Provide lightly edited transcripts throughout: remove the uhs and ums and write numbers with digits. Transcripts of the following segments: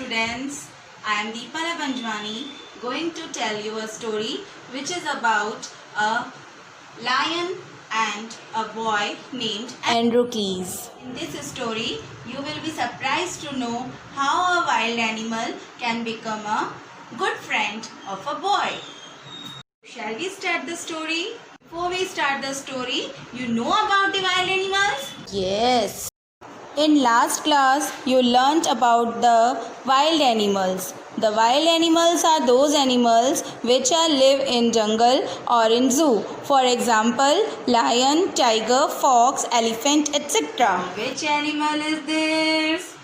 students. I am Deepala Banjwani going to tell you a story which is about a lion and a boy named Androcles. In this story, you will be surprised to know how a wild animal can become a good friend of a boy. Shall we start the story? Before we start the story, you know about the wild animals? Yes. In last class, you learnt about the wild animals. The wild animals are those animals which are live in jungle or in zoo. For example, lion, tiger, fox, elephant, etc. Which animal is this?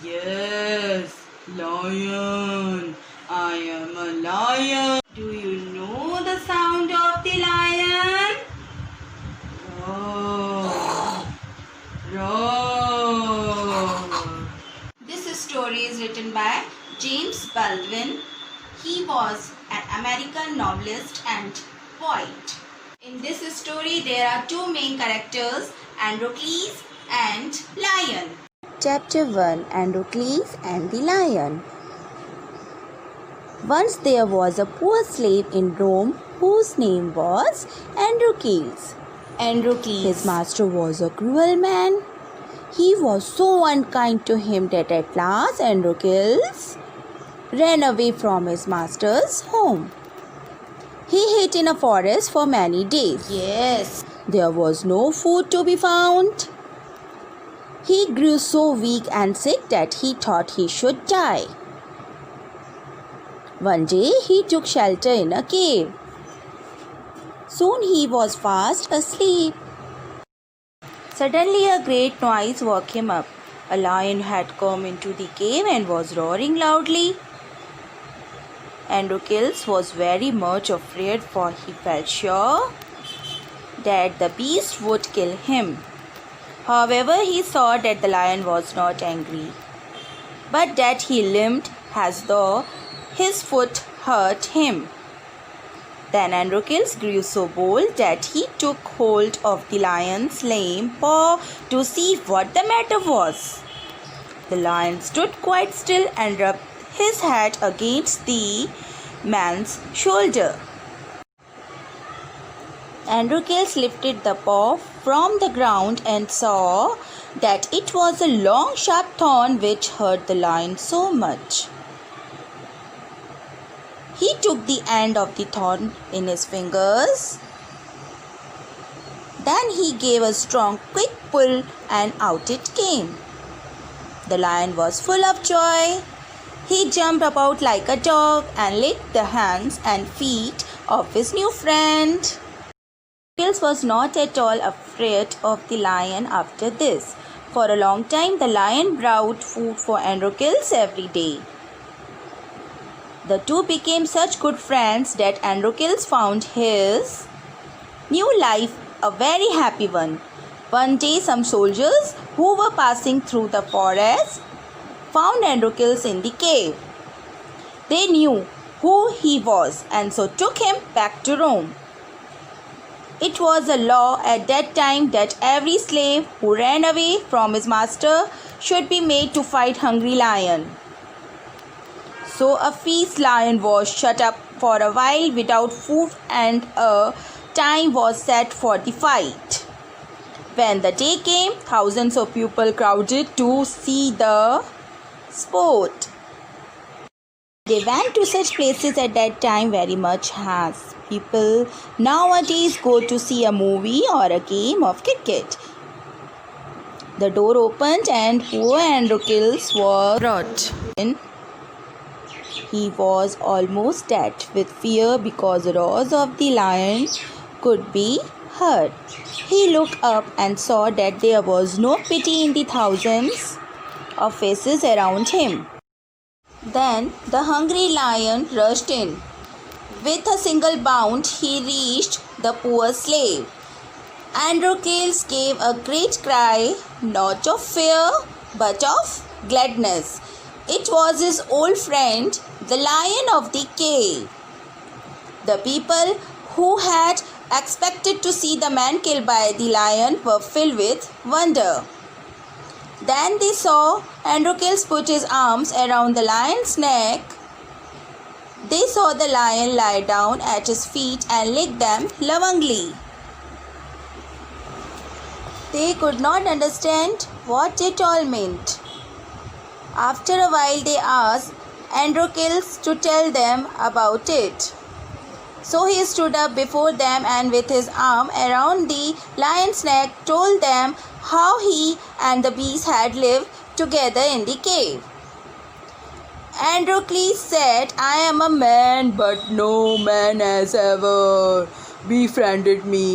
Yes, lion. I am a lion. Do you know the sound of the lion? Roar. Roar. This story is written by James Baldwin. He was an American novelist and poet. In this story, there are two main characters, Androcles and Lion. Chapter 1, Androcles and the Lion. Once there was a poor slave in Rome whose name was Androcles. His master was a cruel man. He was so unkind to him that at last Androcles ran away from his master's home. He hid in a forest for many days. Yes. There was no food to be found. He grew so weak and sick that he thought he should die. One day he took shelter in a cave. Soon he was fast asleep. Suddenly a great noise woke him up. A lion had come into the cave and was roaring loudly. Androcles was very much afraid, for he felt sure that the beast would kill him. However, he saw that the lion was not angry, but that he limped as though his foot hurt him. Then Androcles grew so bold that he took hold of the lion's lame paw to see what the matter was. The lion stood quite still and rubbed his head against the man's shoulder. Androcles lifted the paw from the ground and saw that it was a long sharp thorn which hurt the lion so much. He took the end of the thorn in his fingers. Then he gave a strong, quick pull and out it came. The lion was full of joy. He jumped about like a dog and licked the hands and feet of his new friend. Androcles was not at all afraid of the lion after this. For a long time, the lion brought food for Androcles every day. The two became such good friends that Androcles found his new life a very happy one. One day, some soldiers who were passing through the forest found Androcles in the cave. They knew who he was and so took him back to Rome. It was a law at that time that every slave who ran away from his master should be made to fight hungry lion. So a fierce lion was shut up for a while without food and a time was set for the fight. When the day came, thousands of people crowded to see the sport. They went to such places at that time very much as people nowadays go to see a movie or a game of cricket. The door opened and poor Androcles was brought in. He was almost dead with fear because the roars of the lion could be heard. He looked up and saw that there was no pity in the thousands of faces around him. Then the hungry lion rushed in. With a single bound, he reached the poor slave. Androcles gave a great cry, not of fear, but of gladness. It was his old friend, the lion of the cave. The people who had expected to see the man killed by the lion were filled with wonder. Then they saw Androcles put his arms around the lion's neck. They saw the lion lie down at his feet and lick them lovingly. They could not understand what it all meant. After a while they asked Androcles to tell them about it. So he stood up before them and with his arm around the lion's neck told them how he and the beast had lived together in the cave. Androcles said, "I am a man, but no man has ever befriended me.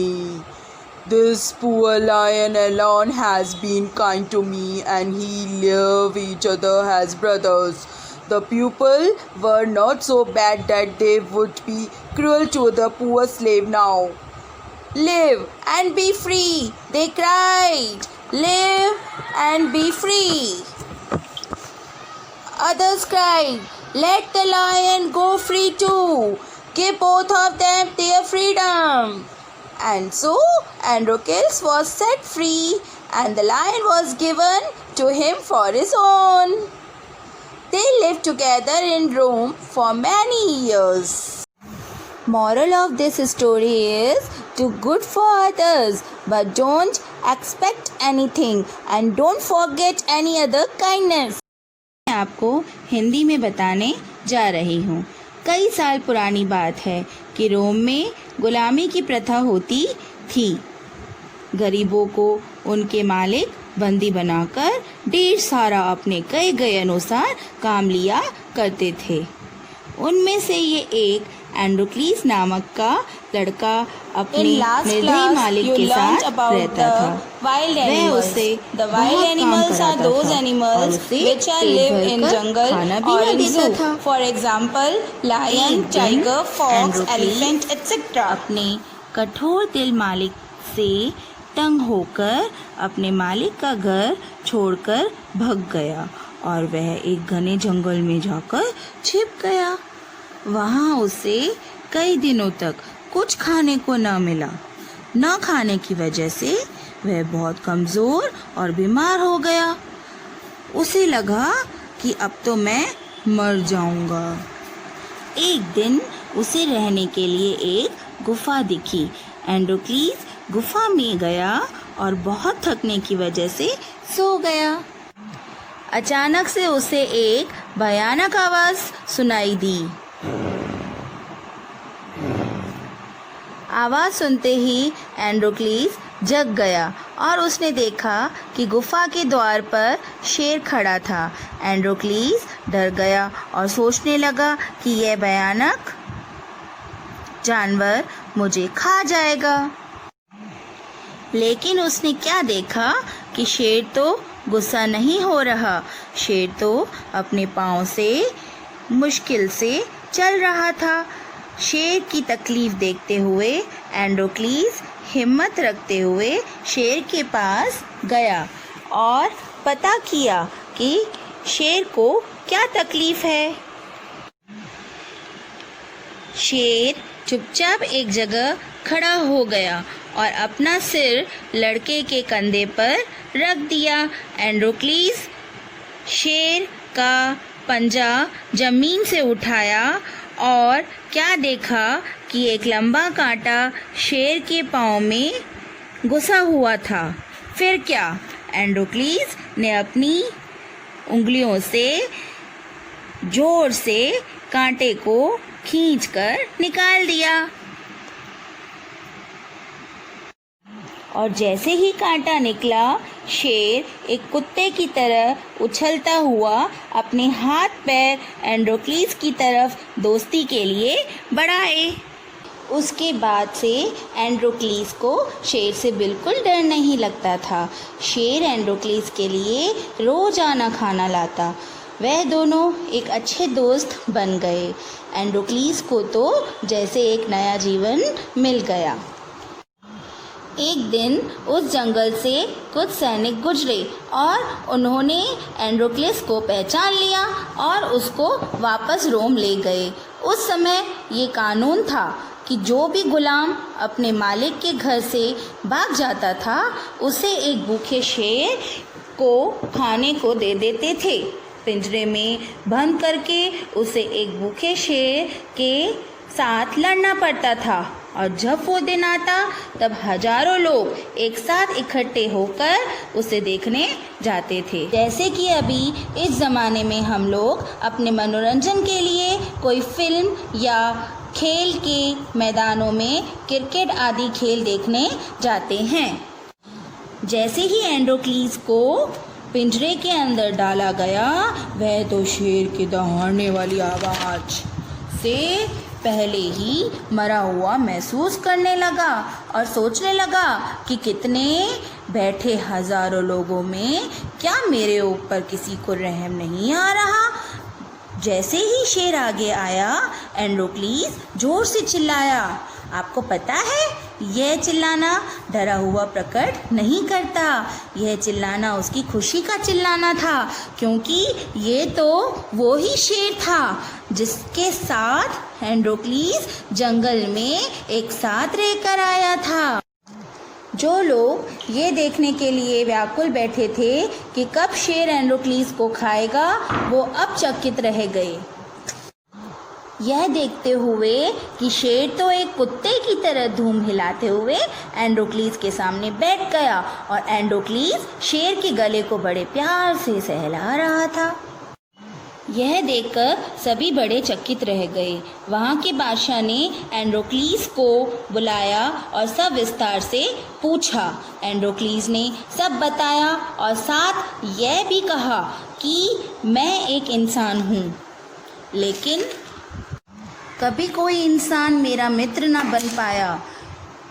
This poor lion alone has been kind to me, and he love each other as brothers. The people were not so bad that they would be cruel to the poor slave now. Live and be free," they cried. "Live and be free." Others cried, "Let the lion go free too. Give both of them their freedom." And so Androcles was set free and the lion was given to him for his own. They lived together in Rome for many years. Moral of this story is, do good for others, but don't expect anything and don't forget any other kindness. मैं आपको हिंदी में बताने जा रही हूँ। कई साल पुरानी बात है कि रोम में गुलामी की प्रथा होती थी। गरीबों को उनके मालिक बंदी बनाकर ढेर सारा अपने कहे गए अनुसार काम लिया करते थे। उनमें से ये एक एंड्रोक्लीस नामक का लड़का अपने निर्दयी मालिक के साथ रहता था। वह उसे बहुत काम कराता था और उसे पेट भर खाना भी न देता था। For example, lion, tiger, fox, elephant, etc. अपने कठोर दिल मालिक से तंग होकर अपने मालिक का घर छोड़कर भाग गया और वह एक घने जंगल में जाकर छिप गया। वहाँ उसे कई दिनों तक कुछ खाने को न मिला। न खाने की वजह से वह बहुत कमज़ोर और बीमार हो गया। उसे लगा कि अब तो मैं मर जाऊंगा। एक दिन उसे रहने के लिए एक गुफा दिखी। एंड्रोक्लीस गुफा में गया और बहुत थकने की वजह से सो गया। अचानक से उसे एक भयानक आवाज़ सुनाई दी। आवाज़ सुनते ही एंड्रोक्लीस जग गया और उसने देखा कि गुफा के द्वार पर शेर खड़ा था। एंड्रोक्लीस डर गया और सोचने लगा कि यह भयानक जानवर मुझे खा जाएगा। लेकिन उसने क्या देखा कि शेर तो गुस्सा नहीं हो रहा। शेर तो अपने पाँव से मुश्किल से चल रहा था। शेर की तकलीफ देखते हुए एंड्रोक्लीस हिम्मत रखते हुए शेर के पास गया और पता किया कि शेर को क्या तकलीफ है। शेर चुपचाप एक जगह खड़ा हो गया और अपना सिर लड़के के कंधे पर रख दिया। एंड्रोक्लीस शेर का पंजा जमीन से उठाया और क्या देखा कि एक लंबा कांटा शेर के पाँव में घुसा हुआ था। फिर क्या, एंड्रोक्लीस ने अपनी उंगलियों से जोर से कांटे को खींचकर निकाल दिया और जैसे ही कांटा निकला, शेर एक कुत्ते की तरह उछलता हुआ अपने हाथ पैर एंड्रोक्लीस की तरफ दोस्ती के लिए बढ़ाए। उसके बाद से एंड्रोक्लीस को शेर से बिल्कुल डर नहीं लगता था। शेर एंड्रोक्लीस के लिए रोज़ाना खाना लाता। वह दोनों एक अच्छे दोस्त बन गए। एंड्रोक्लीस को तो जैसे एक नया जीवन मिल गया। एक दिन उस जंगल से कुछ सैनिक गुजरे और उन्होंने एंड्रोक्लीस को पहचान लिया और उसको वापस रोम ले गए। उस समय ये कानून था कि जो भी गुलाम अपने मालिक के घर से भाग जाता था, उसे एक भूखे शेर को खाने को दे देते थे। पिंजरे में बंद करके उसे एक भूखे शेर के साथ लड़ना पड़ता था और जब वो दिन आता तब हजारों लोग एक साथ इकट्ठे होकर उसे देखने जाते थे। जैसे कि अभी इस ज़माने में हम लोग अपने मनोरंजन के लिए कोई फिल्म या खेल के मैदानों में क्रिकेट आदि खेल देखने जाते हैं। जैसे ही एंड्रोक्लीस को पिंजरे के अंदर डाला गया, वह तो शेर की दहाड़ने वाली आवाज़ से पहले ही मरा हुआ महसूस करने लगा और सोचने लगा कि कितने बैठे हजारों लोगों में क्या मेरे ऊपर किसी को रहम नहीं आ रहा। जैसे ही शेर आगे आया, एंड्रोक्लीस जोर से चिल्लाया। आपको पता है, यह चिल्लाना डरा हुआ प्रकट नहीं करता, यह चिल्लाना उसकी खुशी का चिल्लाना था, क्योंकि ये तो वो ही शेर था जिसके साथ एंड्रोक्लीस जंगल में एक साथ रहकर आया था। जो लोग ये देखने के लिए व्याकुल बैठे थे कि कब शेर एंड्रोक्लीस को खाएगा, वो अब चकित रह गए, यह देखते हुए कि शेर तो एक कुत्ते की तरह धूम हिलाते हुए एंड्रोक्लीस के सामने बैठ गया और एंड्रोक्लीस शेर के गले को बड़े प्यार से सहला रहा था। यह देखकर सभी बड़े चकित रह गए। वहाँ के बादशाह ने एंड्रोक्लीस को बुलाया और सब विस्तार से पूछा। एंड्रोक्लीस ने सब बताया और साथ यह भी कहा कि मैं एक इंसान हूँ, लेकिन कभी कोई इंसान मेरा मित्र न बन पाया।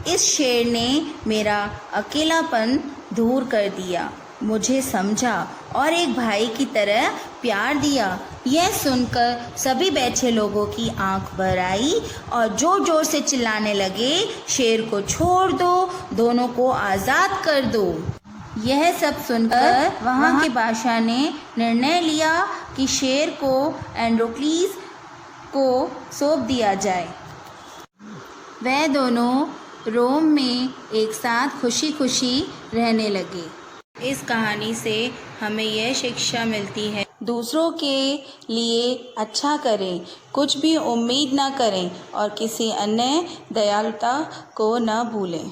इस शेर ने मेरा अकेलापन दूर कर दिया, मुझे समझा और एक भाई की तरह प्यार दिया। यह सुनकर सभी बैठे लोगों की आंख भर आई और जोर जोर से चिल्लाने लगे, शेर को छोड़ दो, दोनों को आज़ाद कर दो। यह सब सुनकर वहाँ के बादशाह ने निर्णय लिया कि शेर को एंड्रोक्लीस को सौंप दिया जाए। वह दोनों रोम में एक साथ खुशी खुशी रहने लगे। इस कहानी से हमें यह शिक्षा मिलती है, दूसरों के लिए अच्छा करें, कुछ भी उम्मीद ना करें और किसी अन्य दयालुता को न भूलें।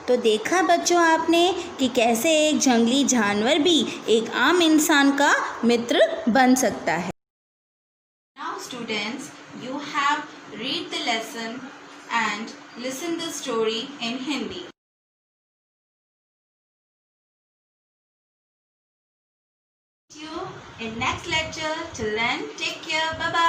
तो देखा बच्चों आपने कि कैसे एक जंगली जानवर भी एक आम इंसान का मित्र बन सकता है। Now students, you have read the lesson and listen the story in Hindi. See you in next lecture. Till then, take care. Bye bye.